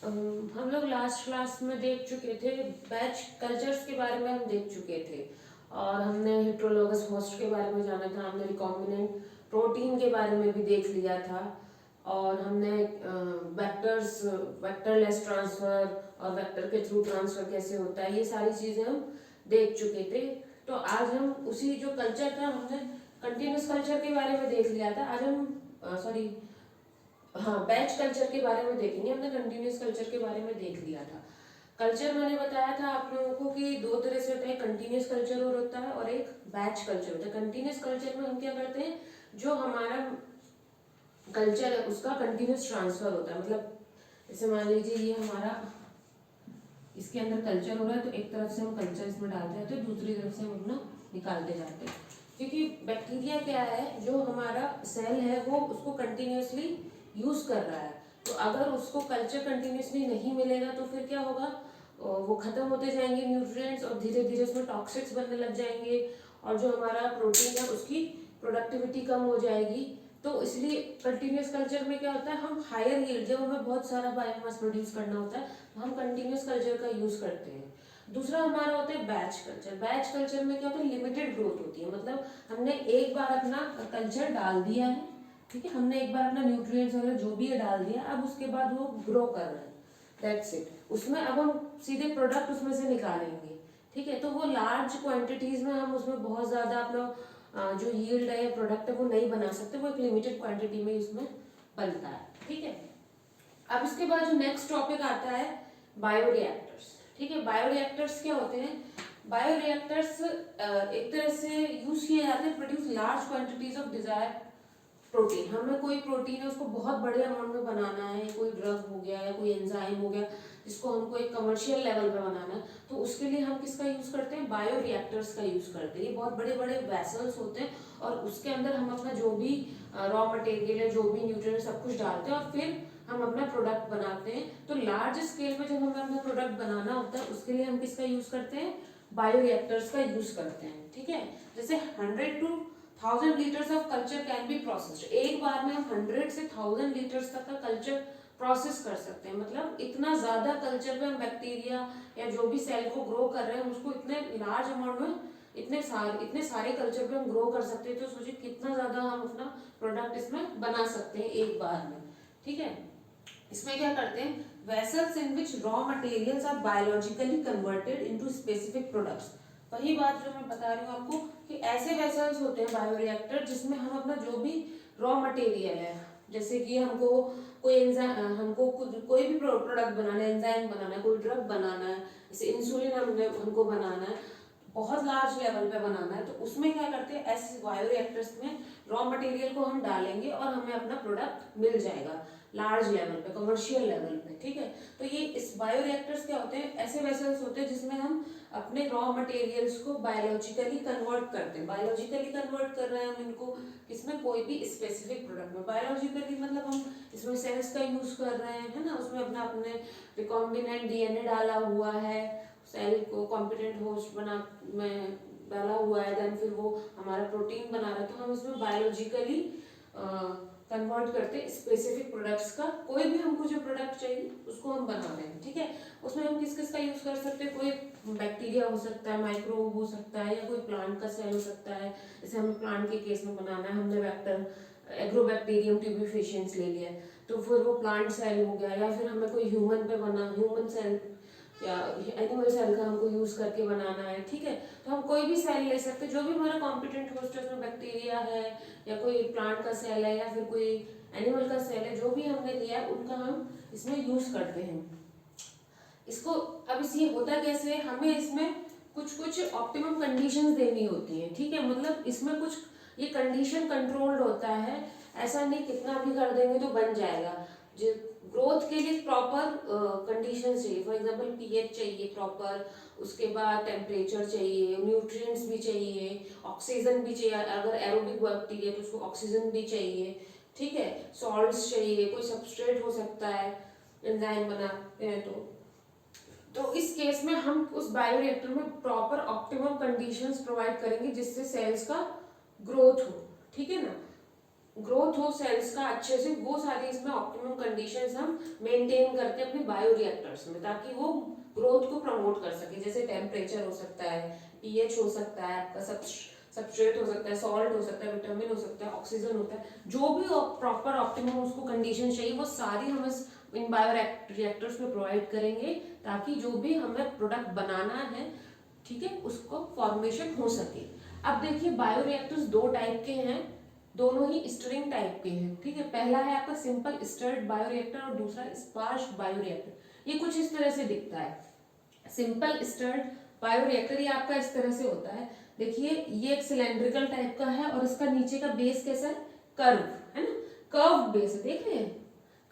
हम लोग last class में देख चुके थे, बैच कल्चर्स के बारे में हम देख चुके थे और हमने हेट्रोलोगस होस्ट के बारे में जाना था, हमने रिकॉम्बिनेंट प्रोटीन के बारे में भी देख लिया था और हमने वेक्टर्स, वेक्टरलेस ट्रांसफ़र और वेक्टर के थ्रू ट्रांसफ़र कैसे होता है, ये सारी चीज़ें हम देख चुके थे। तो आज हम उसी जो कल्चर था, हमने कंटिन्यूस कल्चर के बारे में देख लिया था। आज हम सॉरी हाँ, बैच कल्चर के बारे में देखेंगे। हमने कंटिन्यूस कल्चर के बारे में देख लिया था। कल्चर मैंने बताया था आप लोगों को कि दो तरह से होता है, कंटिन्यूस कल्चर और होता है और एक बैच कल्चर होता है। कंटिन्यूस कल्चर में हम क्या करते हैं, जो हमारा कल्चर है उसका कंटिन्यूस ट्रांसफर होता है। मतलब जैसे मान लीजिए ये हमारा, इसके अंदर कल्चर हो रहा है तो एक तरफ से हम कल्चर इसमें डालते जाते हैं, दूसरी तरफ से हम अपना निकालते जाते हैं। क्योंकि बैक्टीरिया क्या है, जो हमारा सेल है वो उसको कंटिन्यूसली यूज़ कर रहा है। तो अगर उसको कल्चर कंटिन्यूसली नहीं मिलेगा तो फिर क्या होगा, वो ख़त्म होते जाएंगे न्यूट्रिएंट्स और धीरे धीरे उसमें टॉक्सिक्स बनने लग जाएंगे और जो हमारा प्रोटीन है उसकी प्रोडक्टिविटी कम हो जाएगी। तो इसलिए कंटिन्यूस कल्चर में क्या होता है, हम हायर यील्ड, जब हमें बहुत सारा बायोमास प्रोड्यूस करना होता है तो हम कंटिन्यूस कल्चर का यूज़ करते हैं। दूसरा हमारा होता है बैच कल्चर। बैच कल्चर में क्या होता है, लिमिटेड ग्रोथ होती है। मतलब हमने एक बार अपना कल्चर डाल दिया है, ठीक है, हमने एक बार अपना न्यूट्रिएंट्स वगैरह जो भी है डाल दिया, अब उसके बाद वो ग्रो कर रहे हैं, दैट्स इट। उसमें अब हम सीधे प्रोडक्ट उसमें से निकालेंगे, ठीक है। तो वो लार्ज क्वांटिटीज में हम उसमें बहुत ज़्यादा अपना जो यील्ड है या प्रोडक्ट है वो नहीं बना सकते, वो एक लिमिटेड क्वांटिटी में इसमें बनता है, ठीक है। अब इसके बाद जो नेक्स्ट टॉपिक आता है बायोरिएक्टर्स, ठीक है। बायोरिएक्टर्स क्या होते हैं, बायोरिएक्टर्स एक तरह से यूज किए जाते हैं produce large quantities of desire protein. हमें कोई प्रोटीन है उसको बहुत बड़े अमाउंट में बनाना है, कोई ड्रग हो गया या कोई एंजाइम हो गया जिसको हमको एक कमर्शियल लेवल पे बनाना है, तो उसके लिए हम किसका यूज़ करते हैं, बायोरिएक्टर्स का यूज़ करते हैं। ये बहुत बड़े बड़े वेसल्स होते हैं और उसके अंदर हम अपना जो भी रॉ मटेरियल है, जो भी न्यूट्रिएंट सब कुछ डालते हैं और फिर हम अपना प्रोडक्ट बनाते हैं। तो लार्ज स्केल में जब हमें अपना प्रोडक्ट बनाना होता है उसके लिए हम किसका यूज़ करते हैं, बायोरिएक्टर्स का यूज़ करते हैं, ठीक है। जैसे 100 to 1000 litres of culture can be processed. एक बार में हम 100 से 1000 लीटर्स तक का कल्चर प्रोसेस कर सकते हैं। मतलब इतना ज़्यादा कल्चर पे हम बैक्टीरिया या जो भी सेल को ग्रो कर रहे हैं उसको इतने लार्ज अमाउंट में, इतने सारे कल्चर पे हम ग्रो कर सकते हैं। तो सोचिए कितना ज़्यादा हम अपना प्रोडक्ट इसमें बना सकते हैं एक बार में, ठीक है। इसमें क्या करते हैं, vessels in which raw materials are biologically converted into specific products. वही बात जो मैं बता रही हूँ आपको कि ऐसे वेसल्स होते हैं बायोरिएक्टर जिसमें हम अपना जो भी रॉ मटेरियल है, जैसे कि हमको कोई एंजाइम, हमको कोई भी प्रोडक्ट बनाना है, एंजाइम बनाना है, कोई ड्रग बनाना है, जैसे इंसुलिन हमको बनाना है, बहुत लार्ज लेवल पे बनाना है, तो उसमें क्या करते हैं, ऐसे बायोरिएक्टर्स में रॉ मटेरियल को हम डालेंगे और हमें अपना प्रोडक्ट मिल जाएगा लार्ज लेवल पे, कमर्शियल लेवल पे, ठीक है। तो ये इस बायोरिएक्टर्स क्या होते हैं, ऐसे वेसल्स होते हैं जिसमें हम अपने रॉ मटेरियल्स को बायोलॉजिकली कन्वर्ट करते हैं। बायोलॉजिकली कन्वर्ट कर रहे हैं हम इनको किसमें, कोई भी स्पेसिफिक प्रोडक्ट में। बायोलॉजिकली मतलब हम इसमें सेल्स का यूज कर रहे हैं, है ना, उसमें अपना अपने रिकॉम्बिनेंट डीएनए डाला हुआ है, सेल को कॉम्पिटेंट होस्ट बना में डाला हुआ है, देन फिर वो हमारा प्रोटीन बना रहा है। तो हम इसमें बायोलॉजिकली कन्वर्ट करते हैं स्पेसिफिक प्रोडक्ट्स का। कोई भी हमको जो प्रोडक्ट चाहिए उसको हम बना रहे हैं, ठीक है। उसमें हम किस किस का यूज़ कर सकते हैं, कोई बैक्टीरिया हो सकता है, माइक्रोब हो सकता है, या कोई प्लांट का सेल हो सकता है। जैसे हमें प्लांट के केस में बनाना है, हमने वेक्टर एग्रोबैक्टीरियम ट्यूबिफिशियंस ले लिया तो फिर वो प्लांट सेल हो गया, या फिर हमें कोई ह्यूमन पे बना, ह्यूमन सेल या एनिमल सेल का हमको यूज़ करके बनाना है, ठीक है। तो हम कोई भी सेल ले सकते हैं, जो भी हमारा कॉम्पिटेंट होस्ट है, उसमें बैक्टीरिया है या कोई प्लांट का सेल है या फिर कोई एनिमल का सेल है, जो भी हमने लिया है उनका हम इसमें यूज़ करते हैं इसको। अब इस होता कैसे है, हमें इसमें कुछ कुछ ऑप्टिमम कंडीशंस देनी होती हैं, ठीक है। मतलब इसमें कुछ ये कंडीशन कंट्रोल्ड होता है, ऐसा नहीं कितना भी कर देंगे तो बन जाएगा। जो ग्रोथ के लिए प्रॉपर कंडीशंस चाहिए, फॉर एग्जांपल पीएच चाहिए प्रॉपर, उसके बाद टेम्परेचर चाहिए, न्यूट्रिएंट्स भी चाहिए, ऑक्सीजन भी चाहिए, अगर एरोबिक बैक्टीरिया तो उसको ऑक्सीजन भी चाहिए, ठीक है। सॉल्ट्स चाहिए, कोई सबस्ट्रेट हो सकता है एंजाइम बनाते हैं तो इस केस में हम उस बायोरिएक्टर में प्रॉपर ऑप्टिमम कंडीशंस प्रोवाइड करेंगे जिससे सेल्स का ग्रोथ हो, ठीक है ना। ग्रोथ हो सेल्स का अच्छे से, वो सारी इसमें ऑप्टिमम कंडीशंस हम मेंटेन करते हैं अपने बायोरिएक्टर्स में, ताकि वो ग्रोथ को प्रमोट कर सके। जैसे टेम्परेचर हो सकता है, पीएच हो सकता है, आपका सबस्ट्रेट हो सकता है, सॉल्ट हो सकता है, विटामिन हो सकता है, ऑक्सीजन होता है, जो भी प्रॉपर ऑप्टिमम उसको कंडीशन चाहिए वो सारी हम इस इन बायोरिएक्टर्स में प्रोवाइड करेंगे, ताकि जो भी हमें प्रोडक्ट बनाना है, ठीक है, उसको फॉर्मेशन हो सके। अब देखिए बायोरिएक्टर्स दो टाइप के हैं, दोनों ही स्टरिंग टाइप के हैं, ठीक है। पहला है आपका सिंपल स्टर्ड बायोरिएक्टर और दूसरा स्पार्श बायोरिएक्टर। ये कुछ इस तरह से दिखता है। सिंपल स्टर्ड बायोरिएक्टर ये आपका इस तरह से होता है, देखिए ये एक सिलेंड्रिकल टाइप का है और इसका नीचे का बेस कैसा है, कर्व है ना, कर्व बेस है, देख रहे हैं,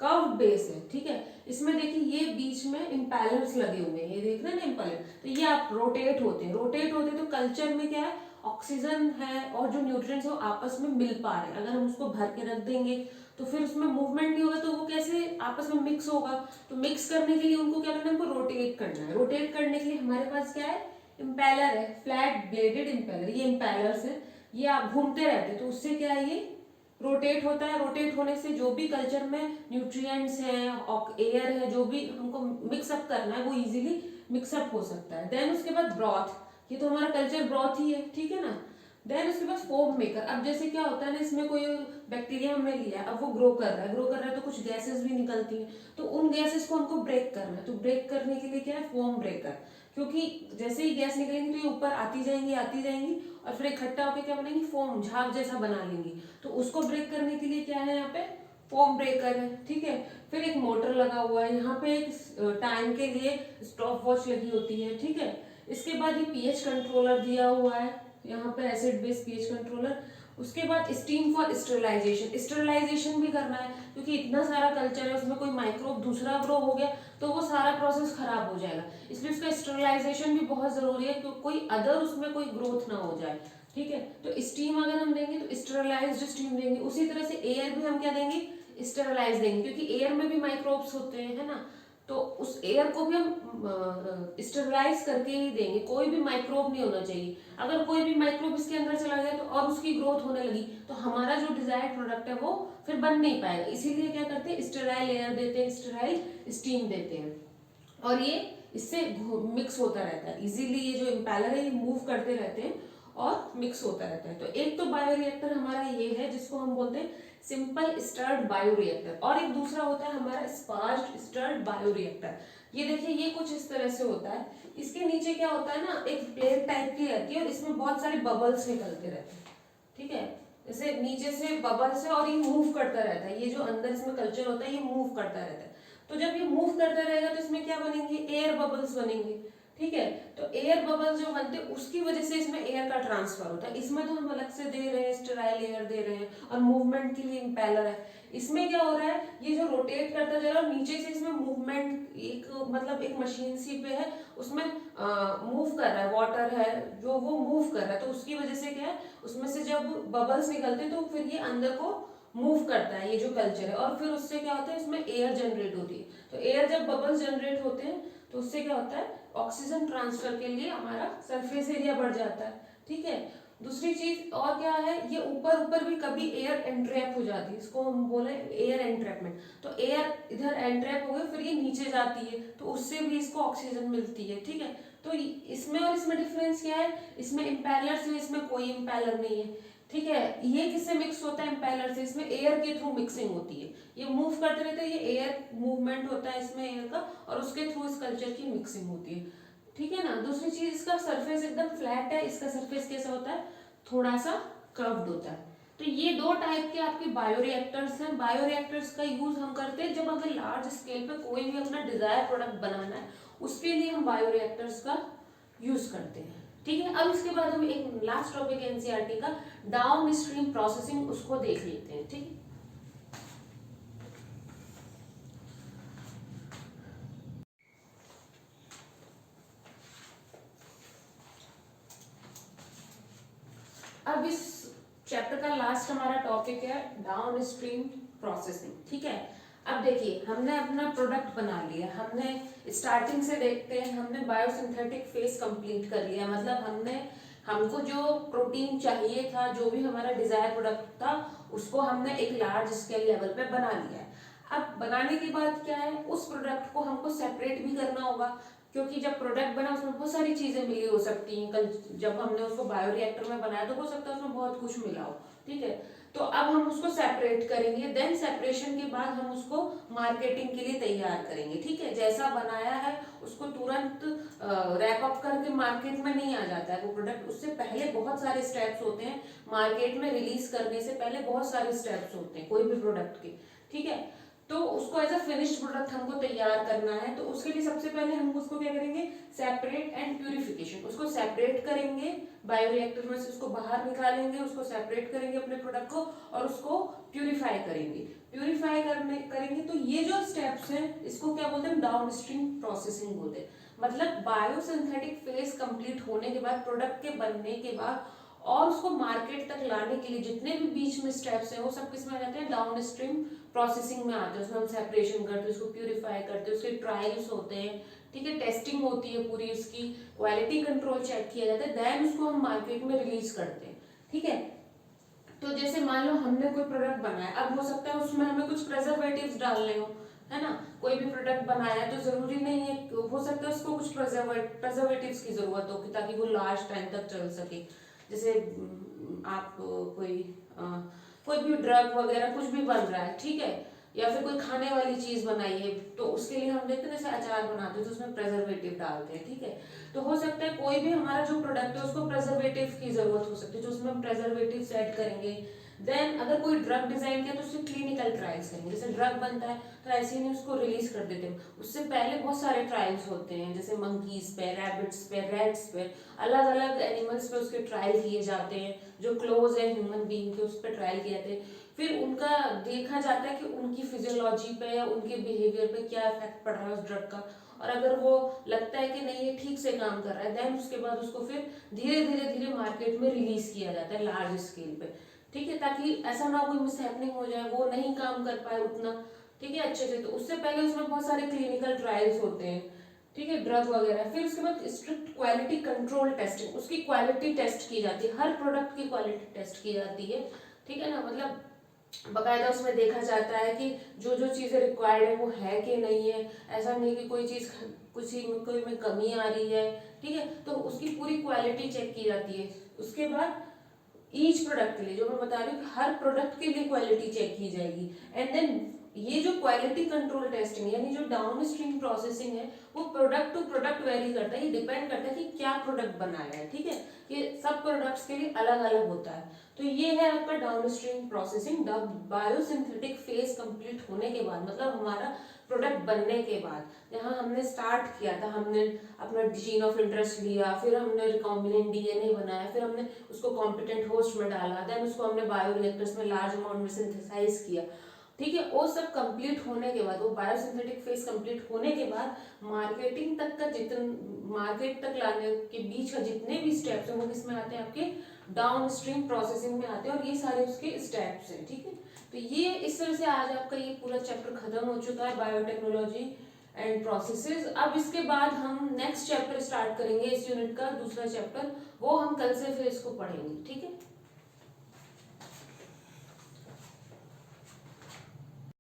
कर्व बेस है, ठीक है। इसमें देखिए ये बीच में इम्पैलर्स लगे हुए हैं, ये देख रहे हैं ना इम्पैलर, तो ये आप रोटेट होते हैं तो कल्चर में क्या है, ऑक्सीजन है और जो न्यूट्रिएंट्स है वो आपस में मिल पा रहे हैं। अगर हम उसको भर के रख देंगे तो फिर उसमें मूवमेंट नहीं होगा, तो वो कैसे आपस में मिक्स होगा। तो मिक्स करने के लिए उनको क्या करना है, उनको रोटेट करना है। रोटेट करने के लिए हमारे पास क्या है, इम्पैलर है, फ्लैट ब्लेडेड इम्पैलर, ये इम्पैलर्स है, ये आप घूमते रहते हैं, तो उससे क्या है, ये रोटेट होता है। रोटेट होने से जो भी कल्चर में न्यूट्रिएंट्स हैं, एयर है, जो भी हमको मिक्सअप करना है वो इजीली मिक्सअप हो सकता है। देन उसके बाद ब्रॉथ, ये तो हमारा कल्चर ब्रॉथ ही है, ठीक है ना। देन उसके बाद फोम मेकर, अब जैसे क्या होता है ना, इसमें कोई बैक्टीरिया हमने लिया, अब वो ग्रो कर रहा है तो कुछ गैसेस भी निकलती हैं, तो उन गैसेस को हमको ब्रेक करना है। तो ब्रेक करने के लिए क्या है, फोम ब्रेकर, क्योंकि जैसे ही गैस निकलेंगी तो ये ऊपर आती जाएंगी और फिर इकट्ठा होकर क्या बनेंगी, फोम, झाग जैसा बना लेंगी। तो उसको ब्रेक करने के लिए क्या है, यहाँ पे फोम ब्रेकर है, ठीक है। फिर एक मोटर लगा हुआ है, यहाँ पे एक टाइम के लिए स्टॉप वॉच लगी होती है, ठीक है। इसके बाद ये पीएच कंट्रोलर दिया हुआ है, यहाँ पे एसिड बेस पीएच कंट्रोलर। उसके बाद स्टीम फॉर स्टेरिलाइजेशन, स्टेरिलाइजेशन भी करना है, क्योंकि इतना सारा कल्चर है, उसमें कोई माइक्रोब दूसरा ग्रो हो गया तो वो सारा प्रोसेस खराब हो जाएगा, इसलिए उसका स्टेरिलाइजेशन भी बहुत जरूरी है, क्योंकि कोई अदर उसमें कोई ग्रोथ ना हो जाए, ठीक है। तो स्टीम अगर हम देंगे तो स्टेरिलाइज्ड स्टीम देंगे। उसी तरह से एयर भी हम क्या देंगे, स्टेरिलाइज देंगे, क्योंकि एयर में भी माइक्रोब्स होते हैं, है ना। तो उस एयर को भी हम स्टेरिलाइज करके ही देंगे, कोई भी माइक्रोब नहीं होना चाहिए। अगर कोई भी माइक्रोब इसके अंदर चला गया तो और उसकी ग्रोथ होने लगी तो हमारा जो डिजायर्ड प्रोडक्ट है वो फिर बन नहीं पाएगा। इसीलिए क्या करते हैं, स्टेराइल एयर देते हैं, स्टेराइल स्टीम देते हैं, और ये इससे मिक्स होता रहता है इजीली। ये जो इम्पैलर है ये मूव करते रहते हैं और मिक्स होता रहता है। तो एक तो बायोरिएक्टर हमारा ये है जिसको हम बोलते हैं सिंपल स्टर्ड बायोरिएक्टर, और एक दूसरा होता है हमारा स्पार्ज्ड स्टर्ड बायोरिएक्टर। ये देखिए ये कुछ इस तरह से होता है, इसके नीचे क्या होता है ना, एक प्लेट टाइप की रहती है और इसमें बहुत सारे बबल्स निकलते रहते हैं, ठीक है। जैसे नीचे से बबल्स है और ये मूव करता रहता है, ये जो अंदर इसमें कल्चर होता है ये मूव करता रहता है। तो जब ये मूव करता रहेगा तो इसमें क्या बनेंगे, एयर बबल्स बनेंगे, ठीक है। तो एयर बबल्स जो बनते हैं उसकी वजह से इसमें एयर का ट्रांसफर होता है। इसमें तो हम अलग से दे रहे हैं, स्टेराइल एयर दे रहे हैं और मूवमेंट के लिए इम्पेलर है। इसमें क्या हो रहा है, ये जो रोटेट करता जा रहा है और नीचे से इसमें मूवमेंट, एक मतलब एक मशीन सी पे है, उसमें मूव कर रहा है, वाटर है जो वो मूव कर रहा है, तो उसकी वजह से क्या है, उसमें से जब बबल्स निकलते तो फिर ये अंदर को मूव करता है ये जो कल्चर है, और फिर उससे क्या होता है, इसमें एयर जनरेट होती है। तो एयर जब बबल्स जनरेट होते हैं तो उससे क्या होता है, ऑक्सीजन ट्रांसफर के लिए हमारा सरफेस एरिया बढ़ जाता है, ठीक है। दूसरी चीज और क्या है, ये ऊपर ऊपर भी कभी एयर एंट्रैप हो जाती है, इसको हम बोले एयर एंट्रैपमेंट। तो एयर इधर एंट्रैप हो गई, फिर ये नीचे जाती है तो उससे भी इसको ऑक्सीजन मिलती है, ठीक है। तो इसमें और इसमें डिफरेंस क्या है, इसमें इम्पैलर से इसमें कोई इम्पैलर नहीं है, ठीक है। ये किससे मिक्स होता है, इम्पैलर से, इसमें एयर के थ्रू मिक्सिंग होती है, ये मूव करते रहते हैं, ये एयर मूवमेंट होता है इसमें एयर का, और उसके थ्रू इस कल्चर की मिक्सिंग होती है, ठीक है ना। दूसरी चीज, इसका सरफेस एकदम फ्लैट है, इसका सरफेस कैसा होता है, थोड़ा सा कर्व्ड होता है। तो ये दो टाइप के आपके बायोरिएक्टर्स हैं। बायोरिएक्टर्स का यूज हम करते हैं जब हमें लार्ज स्केल पे कोई भी अपना डिजायर प्रोडक्ट बनाना है, उसके लिए हम बायोरिएक्टर्स का यूज करते हैं, ठीक है। अब इसके बाद हम एक लास्ट टॉपिक एनसीईआरटी का डाउन स्ट्रीम प्रोसेसिंग, उसको देख लेते हैं, ठीक है। अब इस चैप्टर का लास्ट हमारा टॉपिक है डाउन स्ट्रीम प्रोसेसिंग, ठीक है। अब देखिए हमने अपना प्रोडक्ट बना लिया, हमने स्टार्टिंग से देखते हैं, हमने बायोसिंथेटिक फेज कंप्लीट कर लिया, मतलब हमने हमको जो प्रोटीन चाहिए था, जो भी हमारा डिजायर प्रोडक्ट था, उसको हमने एक लार्ज स्केल लेवल पे बना लिया है। अब बनाने के बाद क्या है, उस प्रोडक्ट को हमको सेपरेट भी करना होगा, क्योंकि जब प्रोडक्ट बना उसमें बहुत सारी चीजें मिली हो सकती हैं। कल जब हमने उसको बायोरिएक्टर में बनाया तो हो सकता है उसमें बहुत कुछ मिला हो, ठीक है। तो अब हम उसको सेपरेट करेंगे, देन सेपरेशन के बाद हम उसको मार्केटिंग के लिए तैयार करेंगे, ठीक है। जैसा बनाया है उसको तुरंत रैप अप करके मार्केट में नहीं आ जाता है वो प्रोडक्ट, उससे पहले बहुत सारे स्टेप्स होते हैं। मार्केट में रिलीज करने से पहले बहुत सारे स्टेप्स होते हैं कोई भी प्रोडक्ट के, ठीक है। तो उसको एज अ फिनिश्ड प्रोडक्ट हमको तैयार करना है, तो उसके लिए सबसे पहले हम उसको क्या करेंगे, सेपरेट एंड प्यूरिफिकेशन। उसको सेपरेट करेंगे बायोरिएक्टर में से, उसको बाहर निकालेंगे, उसको सेपरेट करेंगे अपने प्रोडक्ट को, और उसको प्यूरिफाई करेंगे। प्यूरिफाई करेंगे तो ये जो स्टेप्स हैं इसको क्या बोलते हैं, डाउनस्ट्रीम प्रोसेसिंग बोलते हैं। मतलब बायोसिंथेटिक फेज कंप्लीट होने के बाद, प्रोडक्ट के बनने के बाद, और उसको मार्केट तक लाने के लिए जितने भी बीच में स्टेप्स हैं वो सब किस में आ जाते हैं, डाउन स्ट्रीम प्रोसेसिंग में आते हैं। उसमें हम सेपरेशन करते हैं, उसको प्यूरिफाई करते हैं, उसके ट्रायल्स होते हैं, ठीक है, टेस्टिंग होती है पूरी, उसकी क्वालिटी कंट्रोल चेक किया जाता है, देन उसको हम मार्केट में रिलीज करते हैं, ठीक है। तो जैसे मान लो हमने कोई प्रोडक्ट बनाया, अब हो सकता है उसमें हमें कुछ प्रिजर्वेटिव्स डालने हो, है ना। कोई भी प्रोडक्ट बनाया तो जरूरी नहीं है, हो सकता है उसको कुछ प्रिजर्वेटिव्स की जरूरत हो ताकि वो लार्ज टाइम तक चल सके। जैसे आप कोई भी ड्रग वगैरह कुछ भी बन रहा है, ठीक है, या फिर कोई खाने वाली चीज बनाई है, तो उसके लिए हम देखते हैं जैसे अचार बनाते हैं तो उसमें प्रेजर्वेटिव डालते हैं, ठीक है। तो हो सकता है कोई भी हमारा जो प्रोडक्ट है उसको प्रेजर्वेटिव की जरूरत हो सकती है, जो उसमें हम प्रेजर्वेटिव ऐड करेंगे। देन अगर कोई ड्रग डिजाइन किया तो उससे क्लिनिकल ट्रायल्स करेंगे। जैसे ड्रग बनता है तो ऐसे ही नहीं उसको रिलीज कर देते हैं, उससे पहले बहुत सारे ट्रायल्स होते हैं, जैसे मंकीज पे, रैबिट्स पे, रेट्स पे, अलग अलग एनिमल्स पे उसके ट्रायल किए जाते हैं, जो क्लोज है ह्यूमन बीइंग के उस पर ट्रायल किए जाते हैं। फिर उनका देखा जाता है कि उनकी फिजियोलॉजी पे या उनके बिहेवियर पे क्या इफेक्ट पड़ रहा है उस ड्रग का, और अगर वो लगता है कि नहीं ये ठीक से काम कर रहा है, देन उसके बाद उसको फिर धीरे धीरे धीरे मार्केट में रिलीज किया जाता है लार्ज स्केल पे, ठीक है, ताकि ऐसा ना कोई मिसहैपनिंग हो जाए, वो नहीं काम कर पाए उतना, ठीक है, अच्छे से। तो उससे पहले उसमें बहुत सारे क्लिनिकल ट्रायल्स होते हैं, ठीक है, ड्रग वगैरह। फिर उसके बाद स्ट्रिक्ट क्वालिटी कंट्रोल टेस्टिंग, उसकी क्वालिटी टेस्ट की जाती है, हर प्रोडक्ट की क्वालिटी टेस्ट की जाती है, ठीक है ना। मतलब बकायदा उसमें देखा जाता है कि जो जो चीज़ें रिक्वायर्ड है वो है कि नहीं है, ऐसा नहीं कि कोई चीज़ कोई में कमी आ रही है, ठीक है। तो उसकी पूरी क्वालिटी चेक की जाती है। उसके बाद ईच प्रोडक्ट के लिए, जो मैं बता रही हूँ कि हर प्रोडक्ट के लिए क्वालिटी चेक की जाएगी, एंड देन ये जो क्वालिटी कंट्रोल टेस्टिंग यानी जो डाउन स्ट्रीम प्रोसेसिंग है वो प्रोडक्ट टू प्रोडक्ट वेरी करता है, ये डिपेंड करता है कि क्या प्रोडक्ट बनाया है, ठीक है। ये सब प्रोडक्ट्स के लिए अलग अलग होता है। तो ये है आपका down stream processing. Biosynthetic phase complete होने के बाद, मतलब हमारा प्रोडक्ट बनने के बाद, जहाँ हमने स्टार्ट किया था, हमने अपना जीन ऑफ इंटरेस्ट लिया, फिर हमने रिकॉम्बिनेंट डीएनए बनाया, फिर हमने उसको कॉम्पिटेंट होस्ट में डाला, देन उसको हमने बायोरिएक्टर्स में लार्ज अमाउंट में सिंथेसाइज किया, ठीक है। वो सब कंप्लीट होने के बाद, वो बायोसिंथेटिक फेज कंप्लीट होने के बाद, मार्केटिंग तक का मार्केट तक लाने के बीच का जितने भी स्टेप्स हैं वो किसमें आते हैं, आपके डाउन स्ट्रीम प्रोसेसिंग में आते हैं, और ये सारे उसके स्टेप्स हैं, ठीक है। तो ये इस तरह से आज आपका ये पूरा चैप्टर खत्म हो चुका है, बायोटेक्नोलॉजी एंड प्रोसेसेस। अब इसके बाद हम नेक्स्ट चैप्टर स्टार्ट करेंगे, इस यूनिट का दूसरा चैप्टर, वो हम कल से फिर इसको पढ़ेंगे, ठीक है।